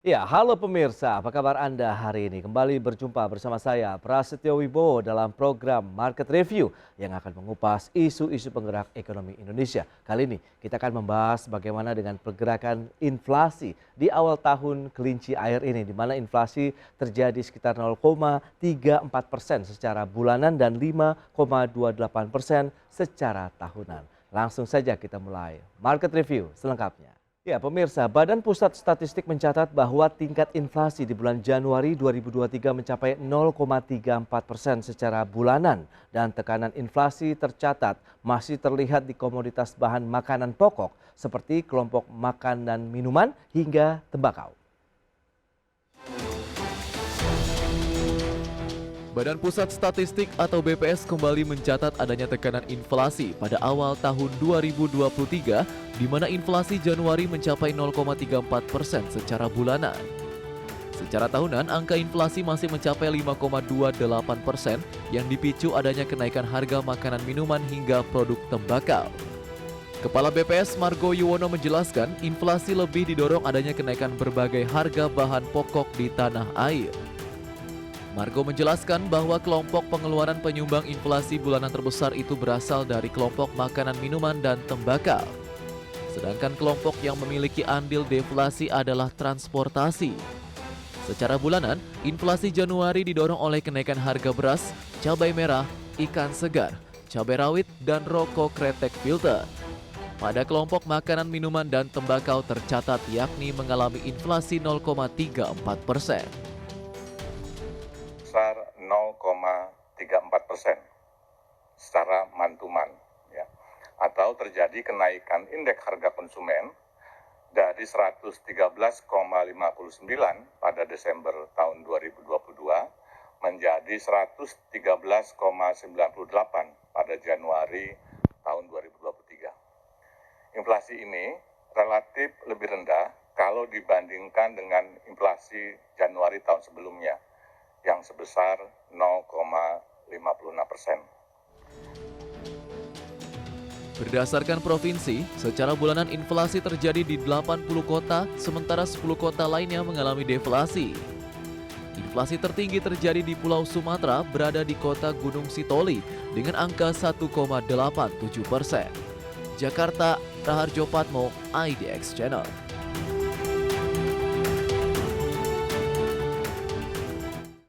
Ya, halo pemirsa, apa kabar Anda hari ini? Kembali berjumpa bersama saya, Prasetyo Wibowo dalam program Market Review yang akan mengupas isu-isu penggerak ekonomi Indonesia. Kali ini kita akan membahas bagaimana dengan pergerakan inflasi di awal tahun kelinci air ini, di mana inflasi terjadi sekitar 0,34% secara bulanan dan 5,28% secara tahunan. Langsung saja kita mulai Market Review selengkapnya. Ya, pemirsa, Badan Pusat Statistik mencatat bahwa tingkat inflasi di bulan Januari 2023 mencapai 0,34% secara bulanan dan tekanan inflasi tercatat masih terlihat di komoditas bahan makanan pokok seperti kelompok makan dan minuman hingga tembakau. Badan Pusat Statistik atau BPS kembali mencatat adanya tekanan inflasi pada awal tahun 2023, di mana inflasi Januari mencapai 0,34% secara bulanan. Secara tahunan, angka inflasi masih mencapai 5,28% yang dipicu adanya kenaikan harga makanan minuman hingga produk tembakau. Kepala BPS Margo Yuwono menjelaskan, inflasi lebih didorong adanya kenaikan berbagai harga bahan pokok di tanah air. Margo menjelaskan bahwa kelompok pengeluaran penyumbang inflasi bulanan terbesar itu berasal dari kelompok makanan minuman dan tembakau. Sedangkan kelompok yang memiliki andil deflasi adalah transportasi. Secara bulanan, inflasi Januari didorong oleh kenaikan harga beras, cabai merah, ikan segar, cabai rawit, dan rokok kretek filter. Pada kelompok makanan minuman dan tembakau tercatat yakni mengalami inflasi 0,34%. Sebesar 0,34% secara mantuman, ya, atau terjadi kenaikan indeks harga konsumen dari 113,59 pada Desember tahun 2022 menjadi 113,98 pada Januari tahun 2023. Inflasi ini relatif lebih rendah kalau dibandingkan dengan inflasi Januari tahun sebelumnya yang sebesar 0,56%. Berdasarkan provinsi, secara bulanan inflasi terjadi di 80 kota, sementara 10 kota lainnya mengalami deflasi. Inflasi tertinggi terjadi di Pulau Sumatera, berada di kota Gunung Sitoli dengan angka 1,87%. Jakarta, Raharjo Patmo, IDX Channel.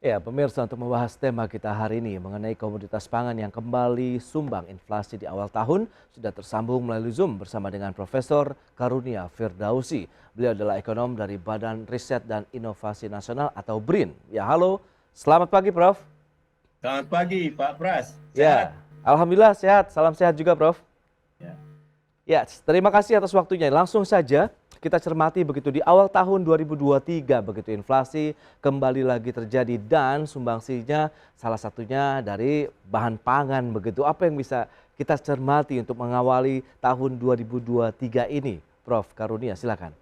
Ya, pemirsa, untuk membahas tema kita hari ini mengenai komoditas pangan yang kembali sumbang inflasi di awal tahun, sudah tersambung melalui Zoom bersama dengan Profesor Karunia Firdausi. Beliau adalah ekonom dari Badan Riset dan Inovasi Nasional atau BRIN. Ya, halo. Selamat pagi, Prof. Selamat pagi, Pak Pras. Ya, Sehat? alhamdulillah sehat. Salam sehat juga, Prof. Ya. Ya, terima kasih atas waktunya. Langsung saja kita cermati begitu di awal tahun 2023 begitu inflasi kembali lagi terjadi dan sumbangsinya salah satunya dari bahan pangan begitu. Apa yang bisa kita cermati untuk mengawali tahun 2023 ini? Prof. Karunia, silakan.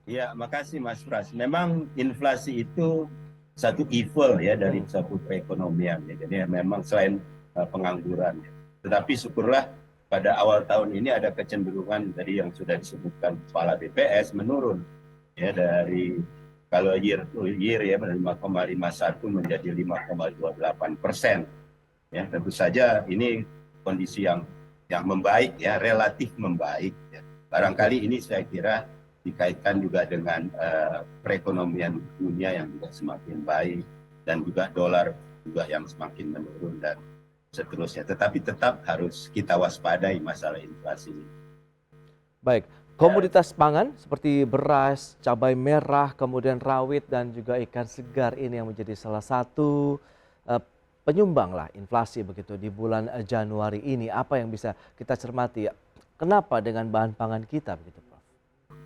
Ya, makasih Mas Pras. Memang inflasi itu satu evil ya dari satu perekonomian. Ya. Jadi memang selain pengangguran. Ya. Tetapi syukurlah pada awal tahun ini ada kecenderungan tadi yang sudah disebutkan Kepala BPS menurun ya dari kalau year to year ya dari 5,51 menjadi 5,28%. Ya, tentu saja ini kondisi yang membaik ya, relatif membaik. Ya. Barangkali ini saya kira dikaitkan juga dengan perekonomian dunia yang juga semakin baik dan juga dolar juga yang semakin menurun dan seterusnya. Tetapi tetap harus kita waspadai masalah inflasi ini. Baik, komoditas pangan seperti beras, cabai merah, kemudian rawit dan juga ikan segar ini yang menjadi salah satu penyumbang lah inflasi begitu di bulan Januari ini. Apa yang bisa kita cermati? Kenapa dengan bahan pangan kita begitu, Prof?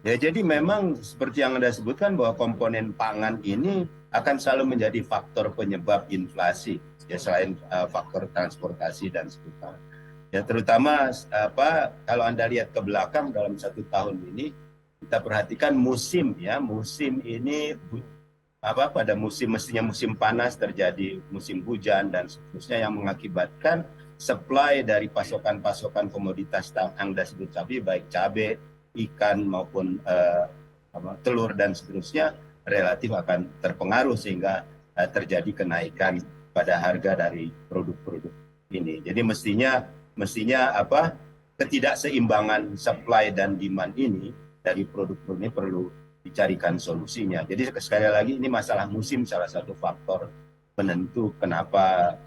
Ya, jadi memang seperti yang Anda sebutkan bahwa komponen pangan ini akan selalu menjadi faktor penyebab inflasi. Ya, selain faktor transportasi dan sebagainya. Ya, terutama kalau Anda lihat ke belakang dalam satu tahun ini, kita perhatikan musim ini pada mestinya musim panas terjadi musim hujan dan seterusnya yang mengakibatkan supply dari pasokan komoditas yang Anda sebut tadi baik cabai, ikan maupun telur dan seterusnya relatif akan terpengaruh sehingga terjadi kenaikan pada harga dari produk-produk ini. Jadi mestinya ketidakseimbangan supply dan demand ini dari produk-produk ini perlu dicarikan solusinya. Jadi sekali lagi ini masalah musim, salah satu faktor penentu kenapa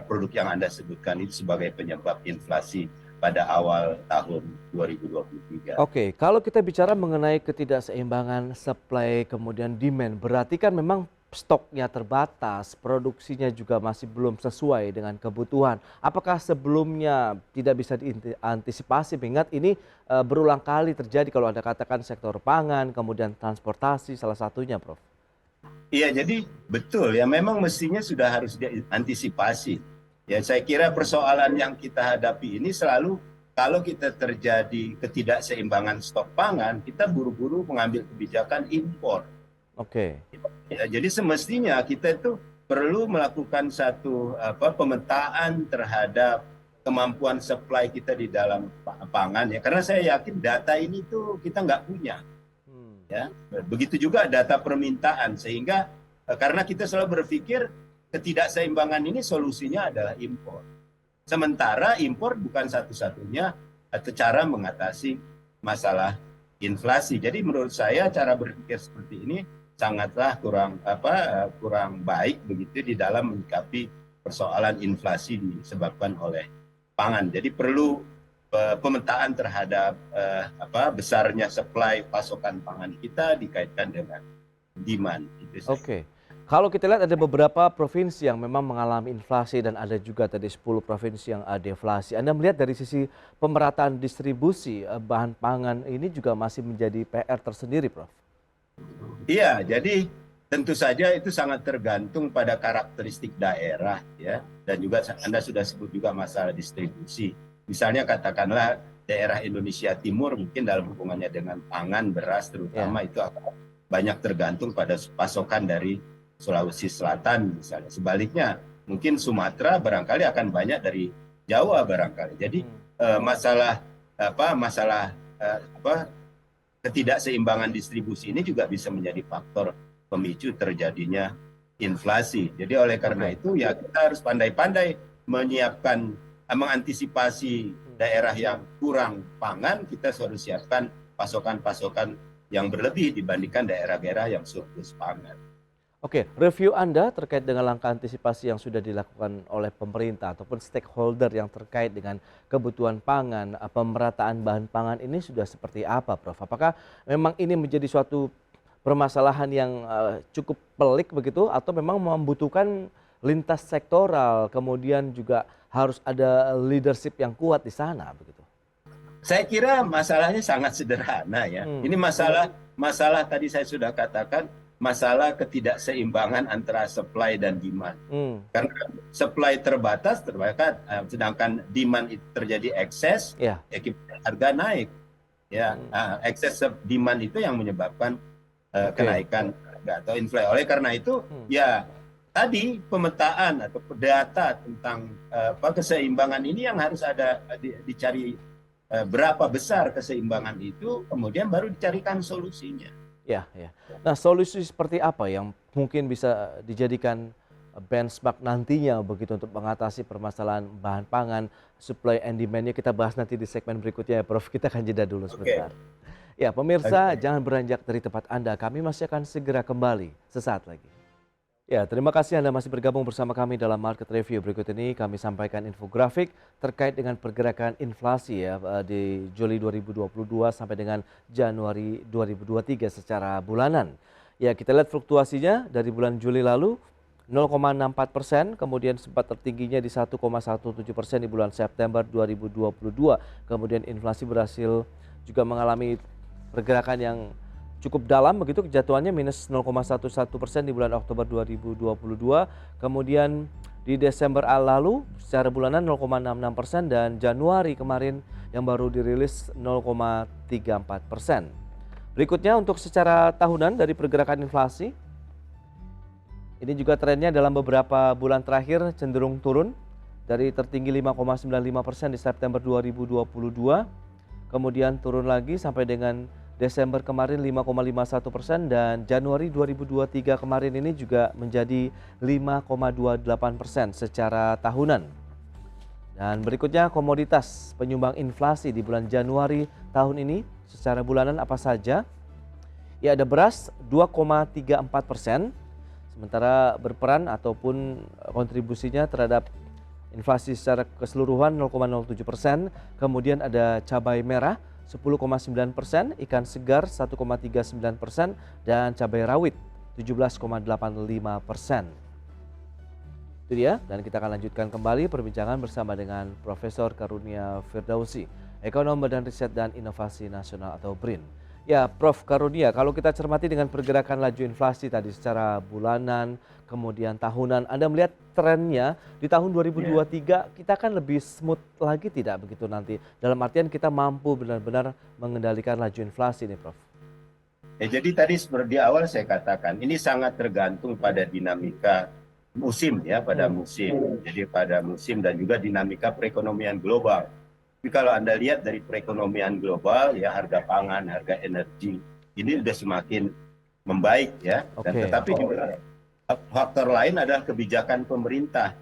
produk yang Anda sebutkan itu sebagai penyebab inflasi pada awal tahun 2023. Oke, kalau kita bicara mengenai ketidakseimbangan supply kemudian demand, berarti kan memang stoknya terbatas, produksinya juga masih belum sesuai dengan kebutuhan. Apakah sebelumnya tidak bisa diantisipasi? Mengingat ini berulang kali terjadi kalau Anda katakan sektor pangan, kemudian transportasi salah satunya, Prof. Iya, jadi betul ya, memang mestinya sudah harus diantisipasi. Ya, saya kira persoalan yang kita hadapi ini selalu kalau kita terjadi ketidakseimbangan stok pangan, kita buru-buru mengambil kebijakan impor. Oke. Ya, jadi semestinya kita itu perlu melakukan satu pemetaan terhadap kemampuan supply kita di dalam pangan ya, karena saya yakin data ini tuh kita nggak punya. Ya, begitu juga data permintaan, sehingga karena kita selalu berpikir ketidakseimbangan ini solusinya adalah impor. Sementara impor bukan satu-satunya cara mengatasi masalah inflasi. Jadi menurut saya cara berpikir seperti ini sangatlah kurang baik begitu di dalam menyikapi persoalan inflasi disebabkan oleh pangan. Jadi perlu pemetaan terhadap besarnya supply pasokan pangan kita dikaitkan dengan demand. Oke. Kalau kita lihat ada beberapa provinsi yang memang mengalami inflasi dan ada juga tadi 10 provinsi yang deflasi. Anda melihat dari sisi pemerataan distribusi bahan pangan ini juga masih menjadi PR tersendiri, Prof. Iya, jadi tentu saja itu sangat tergantung pada karakteristik daerah ya, dan juga Anda sudah sebut juga masalah distribusi. Misalnya katakanlah daerah Indonesia Timur mungkin dalam hubungannya dengan pangan, beras terutama itu akan banyak tergantung pada pasokan dari Sulawesi Selatan misalnya. Sebaliknya mungkin Sumatera barangkali akan banyak dari Jawa barangkali. Jadi masalah ketidakseimbangan distribusi ini juga bisa menjadi faktor pemicu terjadinya inflasi. Jadi oleh karena itu ya kita harus pandai-pandai menyiapkan, mengantisipasi daerah yang kurang pangan, kita harus siapkan pasokan-pasokan yang berlebih dibandingkan daerah-daerah yang surplus pangan. Oke, review Anda terkait dengan langkah antisipasi yang sudah dilakukan oleh pemerintah ataupun stakeholder yang terkait dengan kebutuhan pangan, pemerataan bahan pangan ini sudah seperti apa, Prof? Apakah memang ini menjadi suatu permasalahan yang cukup pelik begitu atau memang membutuhkan lintas sektoral, kemudian juga harus ada leadership yang kuat di sana begitu? Saya kira masalahnya sangat sederhana ya. Ini masalah tadi saya sudah katakan, masalah ketidakseimbangan antara supply dan demand. Karena supply terbatas, sedangkan demand itu terjadi ekses, harga naik. Ya, ekses demand itu yang menyebabkan kenaikan harga atau inflasi. Oleh karena itu, ya tadi pemetaan atau data tentang keseimbangan ini yang harus ada dicari, berapa besar keseimbangan itu, kemudian baru dicarikan solusinya. Ya. Nah, solusi seperti apa yang mungkin bisa dijadikan benchmark nantinya begitu untuk mengatasi permasalahan bahan pangan, supply and demand-nya kita bahas nanti di segmen berikutnya ya, Prof. Kita akan jeda dulu sebentar. Ya, pemirsa jangan beranjak dari tempat Anda, kami masih akan segera kembali sesaat lagi. Ya, terima kasih Anda masih bergabung bersama kami dalam Market Review. Berikut ini kami sampaikan infografik terkait dengan pergerakan inflasi ya di Juli 2022 sampai dengan Januari 2023 secara bulanan. Ya, kita lihat fluktuasinya dari bulan Juli lalu 0,64%, kemudian sempat tertingginya di 1,17% di bulan September 2022. Kemudian inflasi berhasil juga mengalami pergerakan yang cukup dalam begitu, kejatuhannya minus 0,11% di bulan Oktober 2022. Kemudian di Desember lalu secara bulanan 0,66% dan Januari kemarin yang baru dirilis 0,34%. Berikutnya untuk secara tahunan dari pergerakan inflasi. Ini juga trennya dalam beberapa bulan terakhir cenderung turun dari tertinggi 5,95% di September 2022. Kemudian turun lagi sampai dengan Desember kemarin 5,51% dan Januari 2023 kemarin ini juga menjadi 5,28% secara tahunan. Dan berikutnya komoditas penyumbang inflasi di bulan Januari tahun ini secara bulanan apa saja? Ya, ada beras 2,34%, sementara berperan ataupun kontribusinya terhadap inflasi secara keseluruhan 0,07%. Kemudian ada cabai merah 10,9%, ikan segar 1,39%, dan cabai rawit 17,85%. Itu dia, dan kita akan lanjutkan kembali perbincangan bersama dengan Profesor Karunia Firdausi, Ekonom Badan Riset dan Inovasi Nasional atau BRIN. Ya, Prof. Karunia, kalau kita cermati dengan pergerakan laju inflasi tadi secara bulanan, kemudian tahunan, Anda melihat trennya di tahun 2023 kita akan lebih smooth lagi tidak begitu nanti? Dalam artian kita mampu benar-benar mengendalikan laju inflasi nih, Prof. Jadi tadi seperti di awal saya katakan, ini sangat tergantung pada dinamika musim ya, pada musim. Jadi pada musim dan juga dinamika perekonomian global. Tapi kalau Anda lihat dari perekonomian global ya, harga pangan, harga energi ini sudah semakin membaik ya. Dan tetapi juga faktor lain adalah kebijakan pemerintah.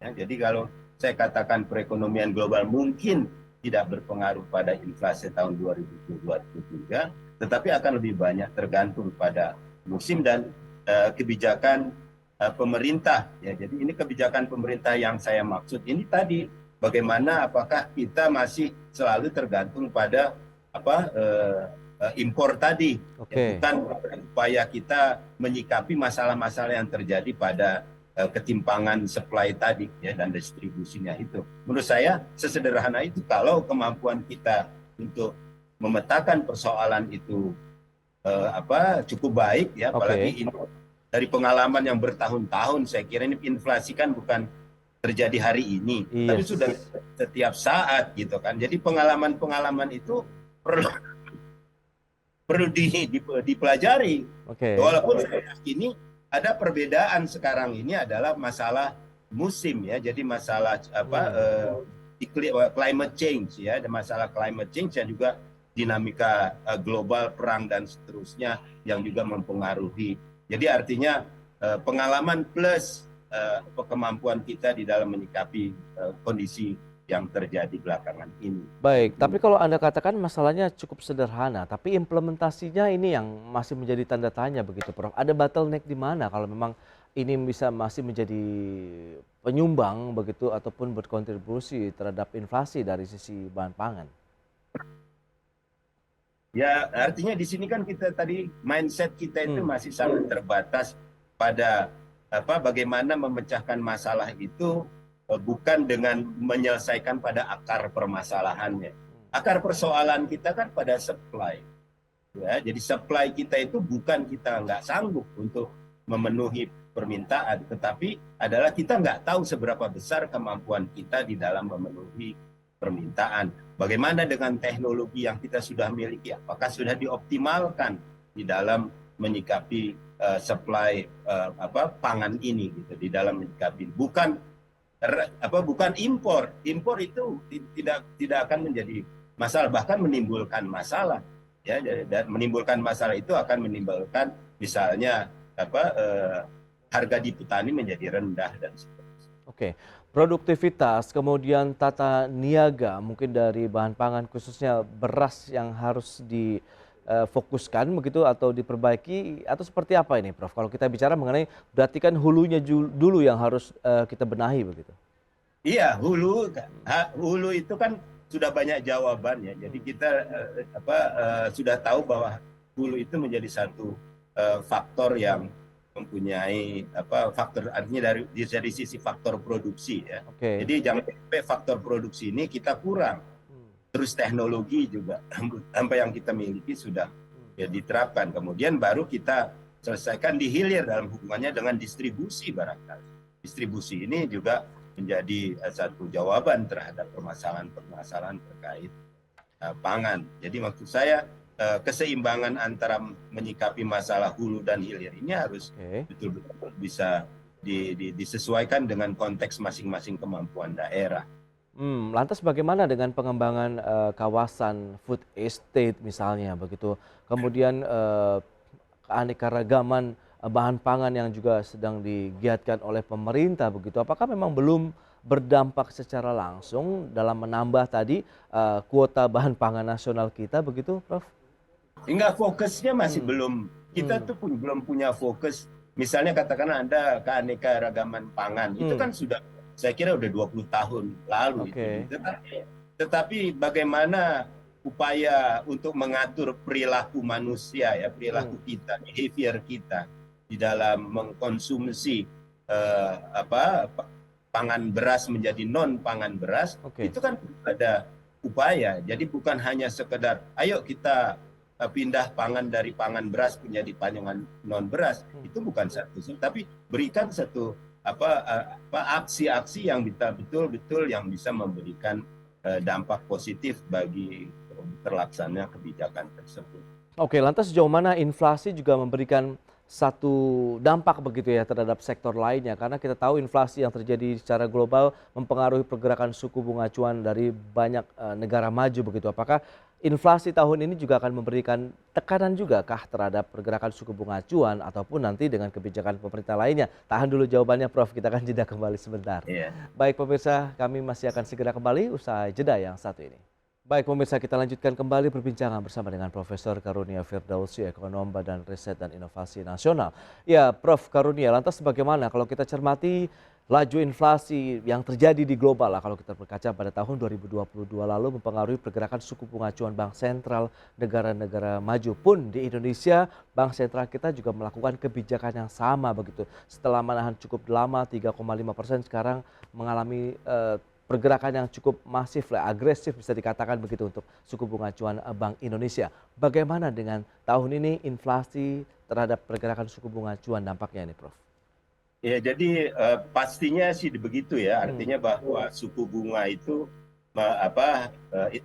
Ya, jadi kalau saya katakan perekonomian global mungkin tidak berpengaruh pada inflasi tahun 2023, tetapi akan lebih banyak tergantung pada musim dan kebijakan pemerintah. Ya, jadi ini kebijakan pemerintah yang saya maksud ini tadi, bagaimana apakah kita masih selalu tergantung pada impor tadi, ya, bukan upaya kita menyikapi masalah-masalah yang terjadi pada ketimpangan supply tadi ya, dan distribusinya itu. Menurut saya sesederhana itu. Kalau kemampuan kita untuk memetakan persoalan itu cukup baik ya, apalagi ini dari pengalaman yang bertahun-tahun, saya kira ini inflasi kan bukan terjadi hari ini, tapi sudah setiap saat gitu kan. Jadi pengalaman-pengalaman itu perlu dipelajari. Walaupun saya yakini ada perbedaan sekarang ini adalah masalah musim ya. Jadi masalah climate change ya, ada masalah climate change dan juga dinamika global, perang dan seterusnya yang juga mempengaruhi. Jadi artinya pengalaman plus kemampuan kita di dalam menyikapi kondisi yang terjadi belakangan ini. Baik, tapi kalau Anda katakan masalahnya cukup sederhana, tapi implementasinya ini yang masih menjadi tanda tanya begitu, Prof. Ada bottleneck di mana kalau memang ini masih menjadi penyumbang begitu ataupun berkontribusi terhadap inflasi dari sisi bahan pangan? Ya, artinya di sini kan kita tadi mindset kita itu masih sangat terbatas pada bagaimana memecahkan masalah itu bukan dengan menyelesaikan pada akar permasalahannya. Akar persoalan kita kan pada supply. Ya, jadi supply kita itu bukan kita nggak sanggup untuk memenuhi permintaan, tetapi adalah kita nggak tahu seberapa besar kemampuan kita di dalam memenuhi permintaan. Bagaimana dengan teknologi yang kita sudah miliki? Apakah sudah dioptimalkan di dalam menyikapi supply pangan ini gitu, di dalam menyikapi bukan impor. Impor itu tidak akan menjadi masalah, bahkan menimbulkan masalah. Ya, dan menimbulkan masalah itu akan menimbulkan misalnya harga di petani menjadi rendah dan seterusnya. Produktivitas, kemudian tata niaga mungkin dari bahan pangan khususnya beras yang harus difokuskan begitu atau diperbaiki atau seperti apa ini, Prof? Kalau kita bicara mengenai berarti kan hulunya dulu yang harus kita benahi begitu. Iya, hulu itu kan sudah banyak jawabannya. Jadi kita sudah tahu bahwa hulu itu menjadi satu faktor yang mempunyai faktor, artinya dari sisi faktor produksi ya. Jadi jangan sampai faktor produksi ini kita kurang. Terus teknologi juga sampai yang kita miliki sudah ya diterapkan. Kemudian baru kita selesaikan di hilir dalam hubungannya dengan distribusi barangkali. Distribusi ini juga menjadi satu jawaban terhadap permasalahan-permasalahan terkait pangan. Jadi maksud saya keseimbangan antara menyikapi masalah hulu dan hilir ini harus betul-betul bisa disesuaikan dengan konteks masing-masing kemampuan daerah. Lantas bagaimana dengan pengembangan kawasan food estate misalnya begitu, kemudian keanekaragaman bahan pangan yang juga sedang digiatkan oleh pemerintah begitu, apakah memang belum berdampak secara langsung dalam menambah tadi kuota bahan pangan nasional kita begitu, Prof? Enggak, fokusnya masih Hmm, belum. Kita hmm, tuh pun belum punya fokus. Misalnya katakanlah Anda keanekaragaman pangan, itu hmm, kan sudah saya kira udah 20 tahun lalu itu. oke, Tetapi bagaimana upaya untuk mengatur perilaku manusia ya, perilaku hmm, kita, behavior kita di dalam mengkonsumsi pangan beras menjadi non pangan beras, oke, itu kan ada upaya. Jadi bukan hanya sekedar ayo kita pindah pangan dari pangan beras menjadi pangan non beras, hmm. itu bukan satu, tapi berikan satu aksi-aksi yang betul-betul yang bisa memberikan dampak positif bagi terlaksana kebijakan tersebut. Oke, lantas sejauh mana inflasi juga memberikan satu dampak begitu ya terhadap sektor lainnya? Karena kita tahu inflasi yang terjadi secara global mempengaruhi pergerakan suku bunga acuan dari banyak negara maju begitu. Apakah inflasi tahun ini juga akan memberikan tekanan juga kah terhadap pergerakan suku bunga acuan ataupun nanti dengan kebijakan pemerintah lainnya? Tahan dulu jawabannya, Prof. Kita akan jeda kembali sebentar. Yeah. Baik pemirsa, kami masih akan segera kembali usai jeda yang satu ini. Baik pemirsa, kita lanjutkan kembali perbincangan bersama dengan Profesor Karunia Firdausi, Ekonom Badan Riset dan Inovasi Nasional. Ya, Prof. Karunia, lantas bagaimana kalau kita cermati laju inflasi yang terjadi di global kalau kita berkaca pada tahun 2022 lalu mempengaruhi pergerakan suku bunga acuan Bank Sentral negara-negara maju pun di Indonesia, Bank Sentral kita juga melakukan kebijakan yang sama begitu. Setelah menahan cukup lama 3,5%, sekarang mengalami pergerakan yang cukup masif, agresif bisa dikatakan begitu untuk suku bunga acuan Bank Indonesia. Bagaimana dengan tahun ini inflasi terhadap pergerakan suku bunga acuan dampaknya ini, Prof? Ya, jadi pastinya sih begitu ya. Hmm, Artinya bahwa suku bunga itu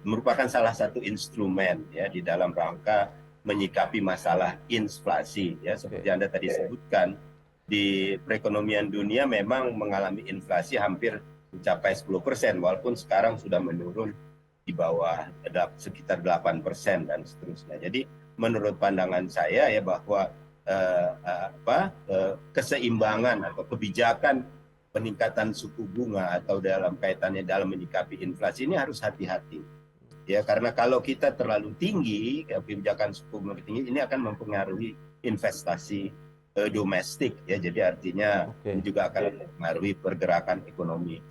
merupakan salah satu instrumen ya di dalam rangka menyikapi masalah inflasi ya. Seperti oke. Anda tadi sebutkan, di perekonomian dunia memang mengalami inflasi hampir mencapai 10%, walaupun sekarang sudah menurun di bawah sekitar 8% dan seterusnya. Jadi menurut pandangan saya ya bahwa keseimbangan atau kebijakan peningkatan suku bunga atau dalam kaitannya dalam menyikapi inflasi ini harus hati-hati ya, karena kalau kita terlalu tinggi kebijakan suku bunga tinggi ini akan mempengaruhi investasi domestik ya, jadi artinya ini Oke. juga akan mempengaruhi pergerakan ekonomi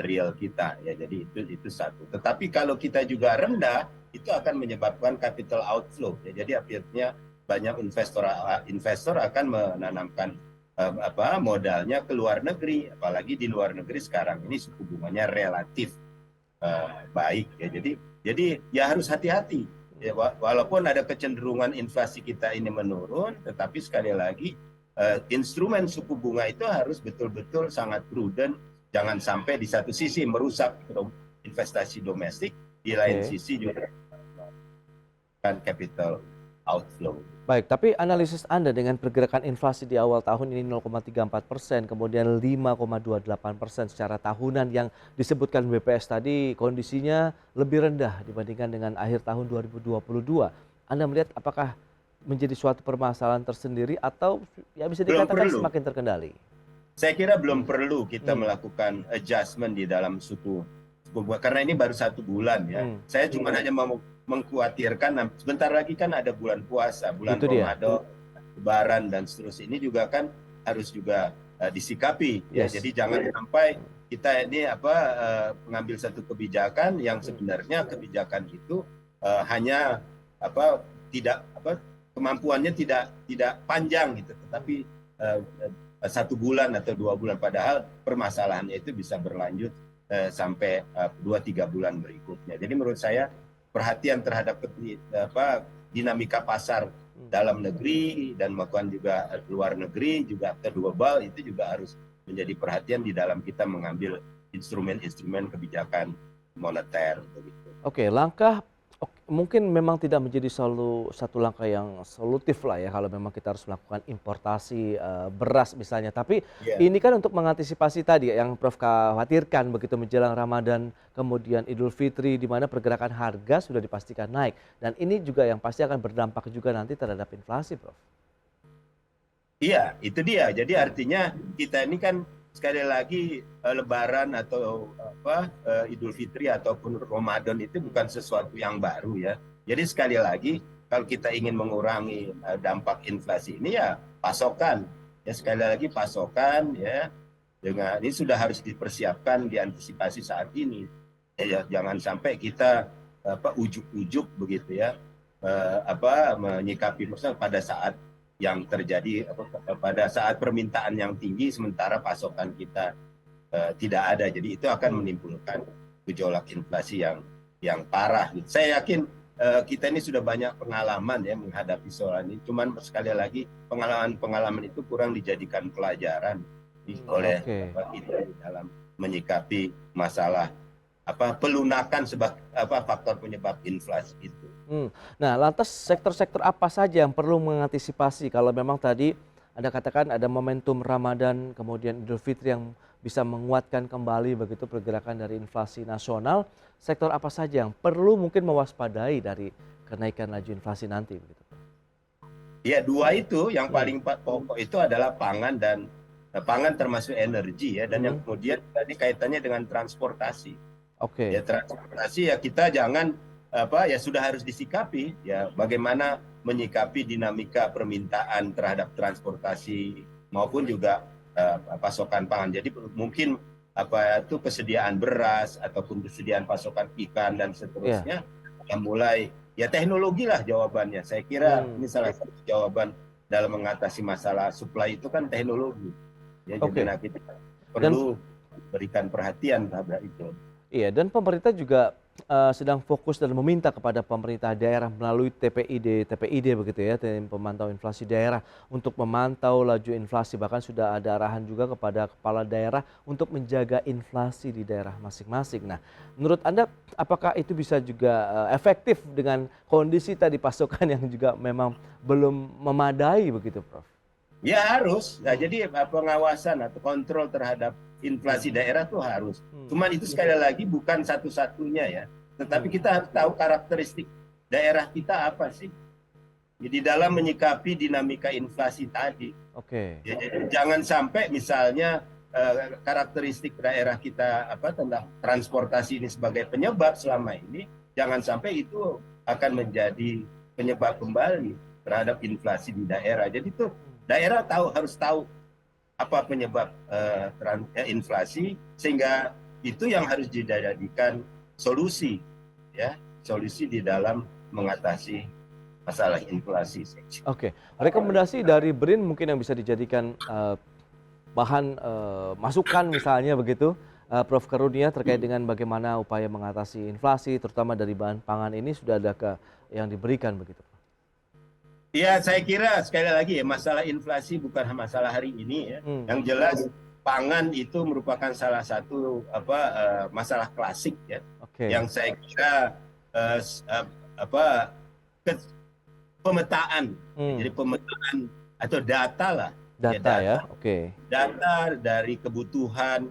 real kita ya, jadi itu satu. Tetapi kalau kita juga rendah itu akan menyebabkan capital outflow ya, jadi akhirnya banyak investor akan menanamkan modalnya ke luar negeri, apalagi di luar negeri sekarang ini suku bunganya relatif baik ya, jadi ya harus hati-hati ya, walaupun ada kecenderungan inflasi kita ini menurun, tetapi sekali lagi instrumen suku bunga itu harus betul-betul sangat prudent, jangan sampai di satu sisi merusak investasi domestik, di lain Oke. sisi juga kan capital outflow. Baik, tapi analisis Anda dengan pergerakan inflasi di awal tahun ini 0,34%, kemudian 5,28% secara tahunan yang disebutkan BPS tadi kondisinya lebih rendah dibandingkan dengan akhir tahun 2022. Anda melihat apakah menjadi suatu permasalahan tersendiri atau ya bisa Belum dikatakan perlu. semakin terkendali? Saya kira belum Hmm, perlu kita hmm, melakukan adjustment di dalam suku bunga karena ini baru 1 bulan ya. hmm. Saya cuma hanya mau mengkhawatirkan sebentar lagi kan ada bulan puasa, bulan Itu dia. Ramadan, Lebaran dan seterusnya. Ini juga kan harus juga disikapi ya. Yes. Jadi jangan sampai kita ini mengambil satu kebijakan yang sebenarnya kebijakan itu hanya tidak kemampuannya tidak panjang gitu, tetapi 1 bulan atau 2 bulan, padahal permasalahannya itu bisa berlanjut sampai 2-3 bulan berikutnya. Jadi menurut saya perhatian terhadap dinamika pasar dalam negeri dan maupun juga luar negeri juga global itu juga harus menjadi perhatian di dalam kita mengambil instrumen-instrumen kebijakan moneter begitu. Oke, langkah mungkin memang tidak menjadi satu langkah yang solutif lah ya kalau memang kita harus melakukan importasi beras misalnya. Tapi Ya. ini kan untuk mengantisipasi tadi yang Prof khawatirkan begitu menjelang Ramadan kemudian Idul Fitri di mana pergerakan harga sudah dipastikan naik. Dan ini juga yang pasti akan berdampak juga nanti terhadap inflasi, Prof. Iya, itu dia. Jadi artinya kita ini kan sekali lagi Lebaran atau Idul Fitri ataupun Ramadan itu bukan sesuatu yang baru ya. Jadi sekali lagi kalau kita ingin mengurangi dampak inflasi ini ya pasokan. Ya sekali lagi pasokan ya dengan ini sudah harus dipersiapkan, diantisipasi saat ini. Ya, jangan sampai kita ujuk-ujuk begitu ya menyikapi masalah pada saat yang terjadi pada saat permintaan yang tinggi sementara pasokan kita tidak ada. Jadi itu akan menimbulkan gejolak inflasi yang parah. Saya yakin kita ini sudah banyak pengalaman ya menghadapi soal ini. Cuman sekali lagi pengalaman itu kurang dijadikan pelajaran oleh kita dalam menyikapi masalah pelunakan faktor penyebab inflasi itu. Nah, lantas sektor-sektor apa saja yang perlu mengantisipasi kalau memang tadi Anda katakan ada momentum Ramadan kemudian Idul Fitri yang bisa menguatkan kembali begitu pergerakan dari inflasi nasional, sektor apa saja yang perlu mungkin mewaspadai dari kenaikan laju inflasi nanti begitu? Ya, dua itu yang paling pokok itu adalah pangan dan pangan termasuk energi ya dan yang kemudian tadi kaitannya dengan transportasi. Oke. Ya transportasi ya kita jangan ya sudah harus disikapi ya bagaimana menyikapi dinamika permintaan terhadap transportasi maupun juga pasokan pangan. Jadi mungkin kesediaan beras ataupun kesediaan pasokan ikan dan seterusnya yang mulai ya teknologi lah jawabannya. Saya kira ini salah satu jawaban dalam mengatasi masalah supply itu kan teknologi. Ya, jadi kita perlu berikan perhatian terhadap itu. Iya, dan pemerintah juga sedang fokus dan meminta kepada pemerintah daerah melalui TPID begitu ya, tim pemantau inflasi daerah untuk memantau laju inflasi. Bahkan sudah ada arahan juga kepada kepala daerah untuk menjaga inflasi di daerah masing-masing. Nah, menurut Anda apakah itu bisa juga efektif dengan kondisi tadi pasokan yang juga memang belum memadai begitu, Prof? Ya harus. Nah, jadi pengawasan atau kontrol terhadap inflasi daerah tuh harus. Cuman itu sekali lagi bukan satu-satunya ya. Tetapi kita harus tahu karakteristik daerah kita apa sih. Jadi dalam menyikapi dinamika inflasi tadi. Oke. Ya, jadi jangan sampai misalnya karakteristik daerah kita tentang transportasi ini sebagai penyebab selama ini, jangan sampai itu akan menjadi penyebab kembali terhadap inflasi di daerah. Jadi itu daerah harus tahu apa penyebab inflasi sehingga itu yang harus dijadikan solusi ya, solusi di dalam mengatasi masalah inflasi. Oke, rekomendasi dari BRIN mungkin yang bisa dijadikan bahan masukan misalnya begitu, Prof Karunia terkait dengan bagaimana upaya mengatasi inflasi terutama dari bahan pangan ini sudah ada yang diberikan begitu? Ya, saya kira sekali lagi ya masalah inflasi bukan masalah hari ini ya. Yang jelas pangan itu merupakan salah satu masalah klasik ya. Yang saya kira pemetaan. Jadi pemetaan atau data lah. Data ya. Data dari kebutuhan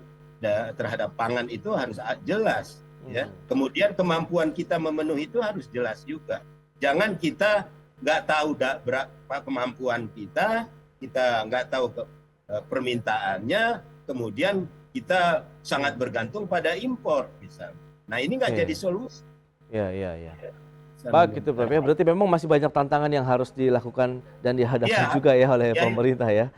terhadap pangan itu harus jelas ya. Kemudian kemampuan kita memenuhi itu harus jelas juga. Jangan kita nggak tahu berapa kemampuan kita nggak tahu permintaannya, kemudian kita sangat bergantung pada impor misalnya. Nah ini nggak jadi solusi. Iya. Baik gitu Prof ya, berarti memang masih banyak tantangan yang harus dilakukan dan dihadapi juga ya oleh pemerintah ya.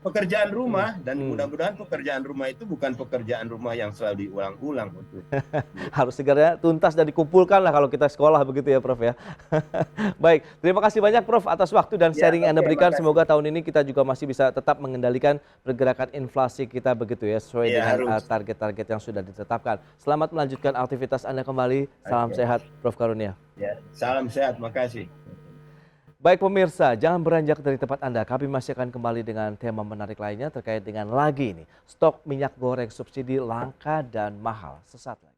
Pekerjaan rumah dan mudah-mudahan pekerjaan rumah itu bukan pekerjaan rumah yang selalu diulang-ulang. Harus segera tuntas dan dikumpulkan lah kalau kita sekolah begitu ya Prof ya. Baik, terima kasih banyak Prof atas waktu dan sharing Anda berikan. Semoga tahun ini kita juga masih bisa tetap mengendalikan pergerakan inflasi kita begitu ya sesuai dengan target-target yang sudah ditetapkan. Selamat melanjutkan aktivitas Anda kembali. Salam sehat Prof Karunia. Ya, salam sehat, makasih. Baik pemirsa, jangan beranjak dari tempat Anda. Kami masih akan kembali dengan tema menarik lainnya terkait dengan lagi ini. Stok minyak goreng subsidi langka dan mahal. Sesaat lagi.